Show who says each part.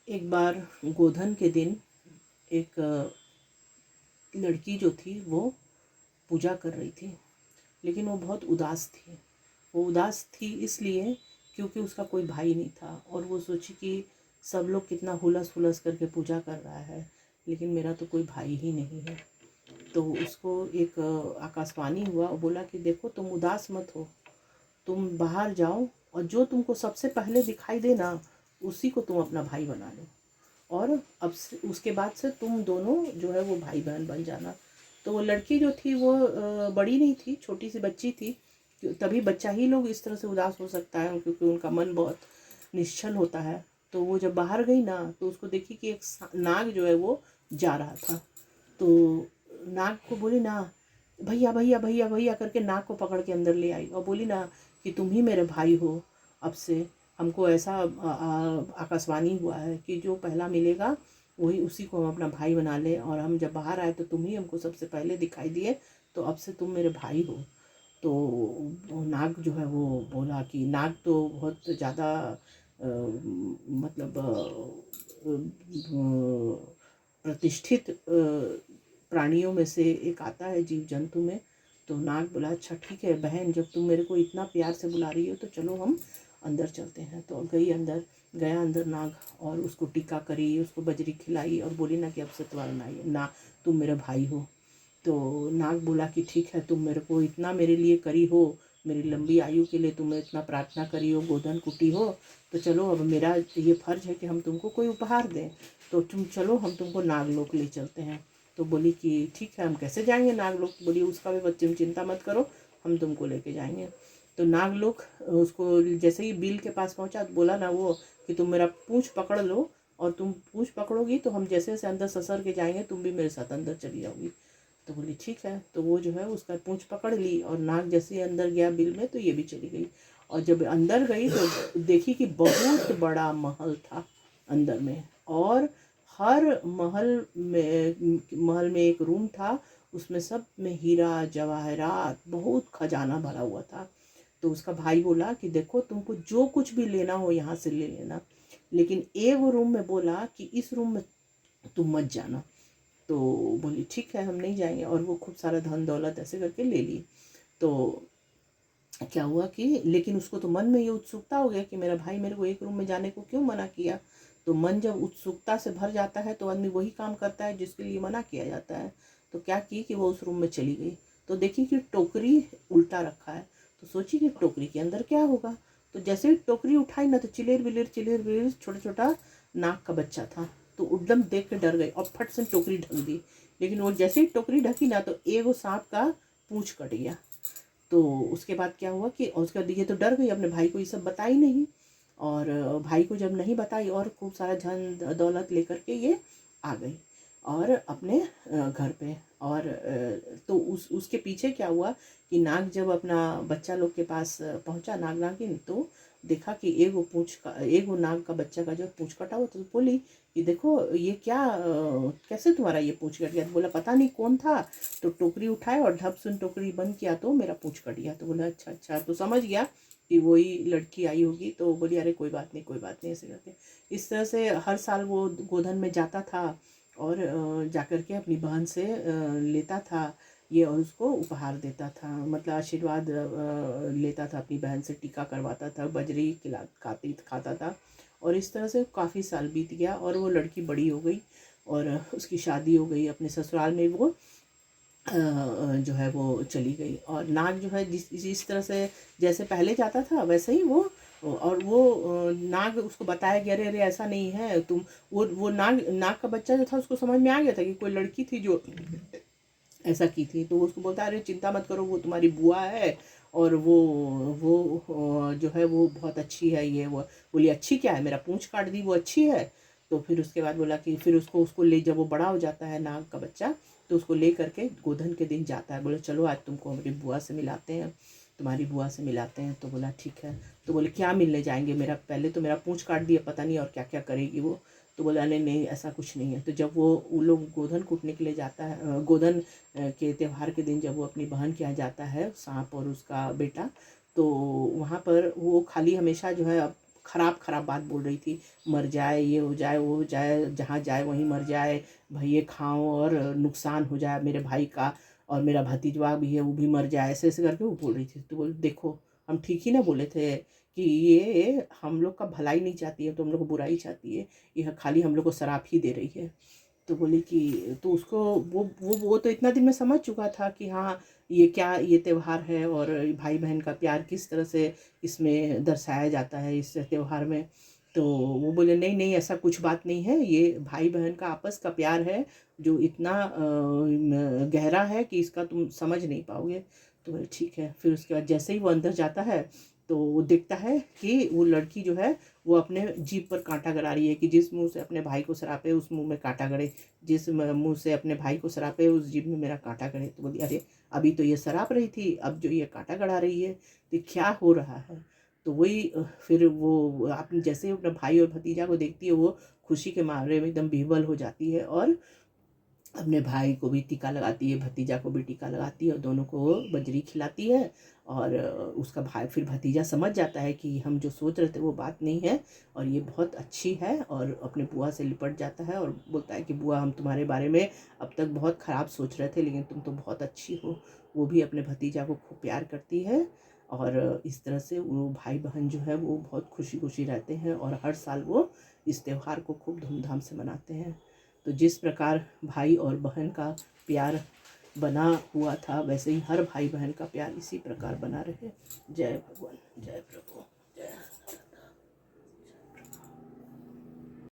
Speaker 1: एक बार गोधन के दिन एक लड़की जो थी वो पूजा कर रही थी, लेकिन वो बहुत उदास थी। वो उदास थी इसलिए क्योंकि उसका कोई भाई नहीं था और वो सोची कि सब लोग कितना हुलस हुलस करके पूजा कर रहा है, लेकिन मेरा तो कोई भाई ही नहीं है। तो उसको एक आकाशवाणी हुआ और बोला कि देखो, तुम उदास मत हो, तुम बाहर जाओ और जो तुमको सबसे पहले दिखाई दे ना, उसी को तुम अपना भाई बना लो, और अब से उसके बाद से तुम दोनों जो है वो भाई बहन बन जाना। तो वो लड़की जो थी वो बड़ी नहीं थी, छोटी सी बच्ची थी। तभी बच्चा ही लोग इस तरह से उदास हो सकता है, क्योंकि उनका मन बहुत निश्चल होता है। तो वो जब बाहर गई ना, तो उसको देखी कि एक नाग जो है वो जा रहा था। तो नाग को बोली ना, भैया भैया भैया भैया करके नाग को पकड़ के अंदर ले आई और बोली ना कि तुम ही मेरे भाई हो। अब से हमको ऐसा आकाशवाणी हुआ है कि जो पहला मिलेगा वही, उसी को हम अपना भाई बना लें, और हम जब बाहर आए तो तुम ही हमको सबसे पहले दिखाई दिए, तो अब से तुम मेरे भाई हो। तो वो नाग जो है वो बोला कि नाग तो बहुत ज़्यादा मतलब प्रतिष्ठित प्राणियों में से एक आता है, जीव जंतु में। तो नाग बोला, अच्छा ठीक है बहन, जब तुम मेरे को इतना प्यार से बुला रही हो तो चलो हम अंदर चलते हैं। तो गई अंदर, गया अंदर नाग, और उसको टीका करी, उसको बजरी खिलाई और बोली ना कि अब से तुम्हारा ना तुम मेरे भाई हो। तो नाग बोला कि ठीक है, तुम मेरे को इतना मेरे लिए करी हो, मेरी लंबी आयु के लिए तुम्हें इतना प्रार्थना करी हो, गोधन कुटी हो, तो चलो अब मेरा ये फर्ज है कि हम तुमको कोई उपहार दें। तो तुम चलो, हम तुमको नागलोक ले चलते हैं। तो बोली कि ठीक है, हम कैसे जाएंगे नागलोक? बोली उसका भी बच्चे चिंता मत करो, हम तुमको लेके जाएंगे। तो नागलोक उसको जैसे ही बिल के पास पहुंचा तो बोला ना वो कि तुम मेरा पूंछ पकड़ लो, और तुम पूंछ पकड़ोगी तो हम जैसे जैसे अंदर ससर के जाएंगे तुम भी मेरे साथ अंदर चली जाओगी। तो बोली ठीक है। तो वो जो है उसका पूंछ पकड़ ली, और नाग जैसे ही अंदर गया बिल में तो ये भी चली गई। और जब अंदर गई तो देखी कि बहुत बड़ा महल था अंदर में, और हर महल में एक रूम था, उसमें सब में हीरा जवाहरात बहुत खजाना भरा हुआ था। तो उसका भाई बोला कि देखो, तुमको जो कुछ भी लेना हो यहाँ से ले लेना, लेकिन एक रूम में बोला कि इस रूम में तुम मत जाना। तो बोली ठीक है, हम नहीं जाएंगे, और वो खूब सारा धन दौलत ऐसे करके ले ली। तो क्या हुआ कि लेकिन उसको तो मन में ये उत्सुकता हो गया कि मेरा भाई मेरे को एक रूम में जाने को क्यों मना किया। तो मन जब उत्सुकता से भर जाता है तो आदमी वही काम करता है जिसके लिए मना किया जाता है। तो क्या की कि वो उस रूम में चली गई, तो देखी कि टोकरी उल्टा रखा है। तो सोची कि टोकरी के अंदर क्या होगा। तो जैसे ही टोकरी उठाई ना, तो चिलेर बिलेर छोटा छोटा नाक का बच्चा था। तो एकदम देख के डर गई और फट से टोकरी ढक दी। लेकिन वो जैसे ही टोकरी ढकी ना, तो एगो सांप का पूंछ कट गया। तो उसके बाद क्या हुआ कि उसके बाद ये तो डर गई, अपने भाई को ये सब बताई नहीं। और भाई को जब नहीं बताई, और खूब सारा धन दौलत लेकर के ये आ गई और अपने घर पे। और तो उसके पीछे क्या हुआ कि नाग जब अपना बच्चा लोग के पास पहुंचा, नाग नागिन, तो देखा कि एगो नाग का बच्चा का जो पूंछ कटा हुआ, तो बोली कि देखो ये क्या, कैसे तुम्हारा ये पूंछ कट गया? तो बोला पता नहीं कौन था, तो टोकरी उठाए और ढप सुन टोकरी बंद किया तो मेरा पूंछ कट गया। तो बोला अच्छा अच्छा, तो समझ गया कि वही लड़की आई होगी। तो बोली अरे कोई बात नहीं, कोई बात नहीं, ऐसे करके इस तरह से हर साल वो गोधन में जाता था, और जाकर के अपनी बहन से लेता था ये, और उसको उपहार देता था, मतलब आशीर्वाद लेता था अपनी बहन से, टीका करवाता था, बजरी खाता था। और इस तरह से काफ़ी साल बीत गया, और वो लड़की बड़ी हो गई और उसकी शादी हो गई। अपने ससुराल में वो जो है वो चली गई। और नाग जो है जिस तरह से जैसे पहले जाता था वैसे ही वो, और वो नाग उसको बताया कि अरे अरे ऐसा नहीं है तुम, वो नाग नाग का बच्चा जो था उसको समझ में आ गया था कि कोई लड़की थी जो ऐसा की थी। तो वो उसको बोलता है अरे चिंता मत करो, वो तुम्हारी बुआ है, और वो जो है वो बहुत अच्छी है। ये वो बोली अच्छी क्या है, मेरा पूंछ काट दी, वो अच्छी है। तो फिर उसके बाद बोला कि फिर उसको उसको ले, जब वो बड़ा हो जाता है नाग का बच्चा, तो उसको ले करके गोधन के दिन जाता है। बोले चलो आज तुमको हमारी बुआ से मिलाते हैं, तुम्हारी बुआ से मिलाते हैं। तो बोला ठीक है। तो बोले क्या मिलने जाएंगे, मेरा पहले तो मेरा पूंछ काट दिया, पता नहीं और क्या क्या करेगी वो। तो बोला नहीं नहीं ऐसा कुछ नहीं है। तो जब वो लोग गोधन कूटने के लिए जाता है, गोधन के त्यौहार के दिन जब वो अपनी बहन के यहाँ जाता है, सांप और उसका बेटा, तो वहाँ पर वो खाली हमेशा जो है ख़राब ख़राब बात बोल रही थी, मर जाए, ये हो जाए, वो हो जाए, जहाँ जाए वहीं मर जाए, भैये खाओ और नुकसान हो जाए मेरे भाई का, और मेरा भतीजवा भी है वो भी मर जाए, ऐसे ऐसे करके वो बोल रही थी। तो बोल देखो हम ठीक ही ना बोले थे कि ये हम लोग का भलाई नहीं चाहती है, तो हम लोग को बुराई चाहती है, यह खाली हम लोग को शराप ही दे रही है। तो बोली कि तो उसको वो तो इतना दिन में समझ चुका था कि हाँ ये क्या, ये त्यौहार है और भाई बहन का प्यार किस तरह से इसमें दर्शाया जाता है इस त्यौहार में। तो वो बोले नहीं नहीं ऐसा कुछ बात नहीं है, ये भाई बहन का आपस का प्यार है जो इतना गहरा है कि इसका तुम समझ नहीं पाओगे। तो बोले ठीक है। फिर उसके बाद जैसे ही वो अंदर जाता है तो वो देखता है कि वो लड़की जो है वो अपने जीभ पर कांटा गड़ा रही है, कि जिस मुंह से अपने भाई को सरापे उस मुंह में कांटा गड़े, जिस मुंह से अपने भाई को सरापे उस जीभ में मेरा कांटा गड़े। तो बोली अरे अभी तो ये सराप रही थी, अब जो ये कांटा गड़ा रही है तो क्या हो रहा है। तो वही फिर वो अपने जैसे ही अपने भाई और भतीजा को देखती है वो खुशी के मारे में एकदम विह्वल हो जाती है और अपने भाई को भी टीका लगाती है, भतीजा को भी टीका लगाती है और दोनों को बजरी खिलाती है। और उसका भाई फिर भतीजा समझ जाता है कि हम जो सोच रहे थे वो बात नहीं है और ये बहुत अच्छी है, और अपने बुआ से लिपट जाता है और बोलता है कि बुआ हम तुम्हारे बारे में अब तक बहुत ख़राब सोच रहे थे, लेकिन तुम तो बहुत अच्छी हो। वो भी अपने भतीजा को खूब प्यार करती है और इस तरह से वो भाई बहन जो है वो बहुत खुशी खुशी रहते हैं और हर साल वो इस त्यौहार को खूब धूमधाम से मनाते हैं। तो जिस प्रकार भाई और बहन का प्यार बना हुआ था वैसे ही हर भाई बहन का प्यार इसी प्रकार बना रहे। जय भगवान, जय प्रभु, जय।